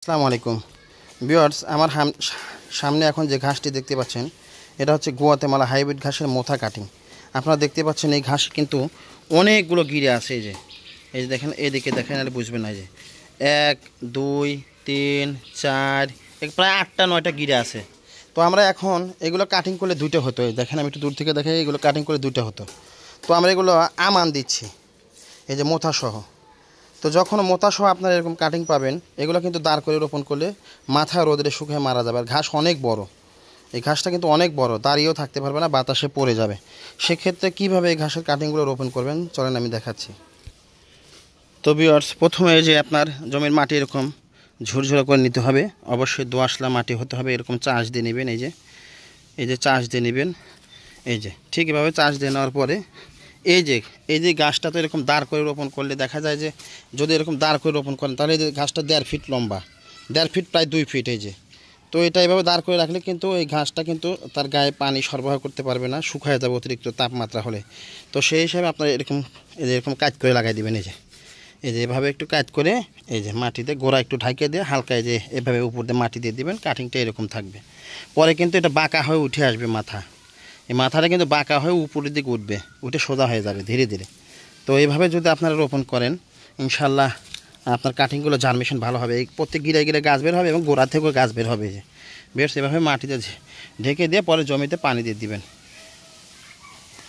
আসসালামু আলাইকুম ভিউয়ার্স, আমার সামনে এখন যে ঘাসটি দেখতে পাচ্ছেন এটা হচ্ছে গুয়াতেমালা হাইব্রিড ঘাসের মোথা কাটিং। আপনারা দেখতে পাচ্ছেন এই ঘাস কিন্তু অনেকগুলো গিরে আছে। এই যে দেখেন, এদিকে দেখেন, আর বুঝবেন না। এই যে 1 2 3 4 প্রায় 8টা 9টা গিরে আছে। তো আমরা এখন এগুলো কাটিং করলে 2টা হতো। এই দেখেন, আমি একটু দূর থেকে দেখাই, এগুলো কাটিং করলে 2টা হতো। তো আমরা এগুলো আমান দিচ্ছি, এই যে মোথা সহ। তো যখন মোতা সহ আপনারা এরকম কাটিং পাবেন, এগুলো কিন্তু দাঁড় করে রোপণ করলে মাথা রোদে শুকিয়ে মারা যাবে। আর ঘাস অনেক বড়, এই ঘাসটা কিন্তু অনেক বড়, দাঁড়িয়েও থাকতে পারবে না, বাতাসে পড়ে যাবে। সেক্ষেত্রে কীভাবে এই ঘাসের কাটিংগুলো রোপণ করবেন চলেন আমি দেখাচ্ছি। তো ভিউয়ার্স, প্রথমে এই যে আপনার জমির মাটি এরকম ঝুরঝুরে করে নিতে হবে। অবশ্যই দোআঁশলা মাটি হতে হবে, এরকম চাষ দিয়ে নেবেন। এই যে চাষ দিয়ে নেবেন, এই যে ঠিক এভাবে চাষ দিয়ে নেওয়ার পরে এই যে গাছটা তো এরকম দাঁড় করে রোপণ করলে দেখা যায় যে, যদি এরকম দাঁড় করে রোপণ করেন তাহলে এই যে ঘাসটা 1.5 ফিট লম্বা, 1.5 ফিট প্রায় 2 ফিট। এই যে, তো এটা এভাবে দাঁড় করে রাখলে কিন্তু এই ঘাসটা কিন্তু তার গায়ে পানি সরবরাহ করতে পারবে না, শুকায় যাবে অতিরিক্ত তাপমাত্রা হলে। তো সেই হিসাবে আপনারা এরকম কাজ করে লাগাই দেবেন। এই যে এভাবে একটু কাজ করে, এই যে মাটিতে গোড়া একটু ঢাকিয়ে দিয়ে হালকা এই যে এভাবে উপর দিয়ে মাটি দিয়ে দিবেন। কাটিংটা এরকম থাকবে। পরে কিন্তু এটা বাঁকা হয়ে উঠে আসবে মাথা, এই মাথাটা কিন্তু বাঁকা হয়ে উপরের দিকে উঠবে, উঠে সোজা হয়ে যাবে ধীরে ধীরে। তো এইভাবে যদি আপনারা রোপণ করেন, ইনশাল্লাহ আপনার কাটিংগুলো জার্মেশন ভালো হবে। এই প্রত্যেক গিরায় গিরায় গাছ বের হবে এবং গোড়া থেকেও গাছ বের হবে। যে বেশ এভাবে মাটিতে ঢেকে দিয়ে পরে জমিতে পানি দিয়ে দিবেন।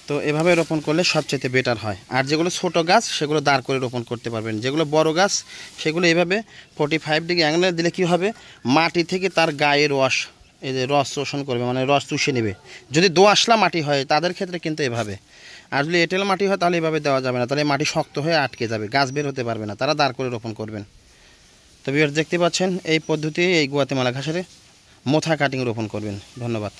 তো এভাবে রোপণ করলে সবচেয়ে বেটার হয়। আর যেগুলো ছোট গাছ সেগুলো দাঁড় করে রোপণ করতে পারবেন। যেগুলো বড় গাছ সেগুলো এইভাবে 45 ডিগ্রি অ্যাঙ্গেলে দিলে কী হবে, মাটি থেকে তার গায়ে রস, এই যে রস শোষণ করবে, মানে রস চুষে নেবে। যদি দোআঁশলা মাটি হয় তাদের ক্ষেত্রে কিন্তু এভাবে, আর যদি এঁটেল মাটি হয় তাহলে এভাবে দেওয়া যাবে না, তাহলে মাটি শক্ত হয়ে আটকে যাবে, গাছ বের হতে পারবে না। তারা দাঁড় করে রোপণ করবেন। তো ভিউয়ার্স, দেখতে পাচ্ছেন এই পদ্ধতি এই গুয়াতেমালা ঘাসের মোথা কাটিং রোপণ করবেন। ধন্যবাদ।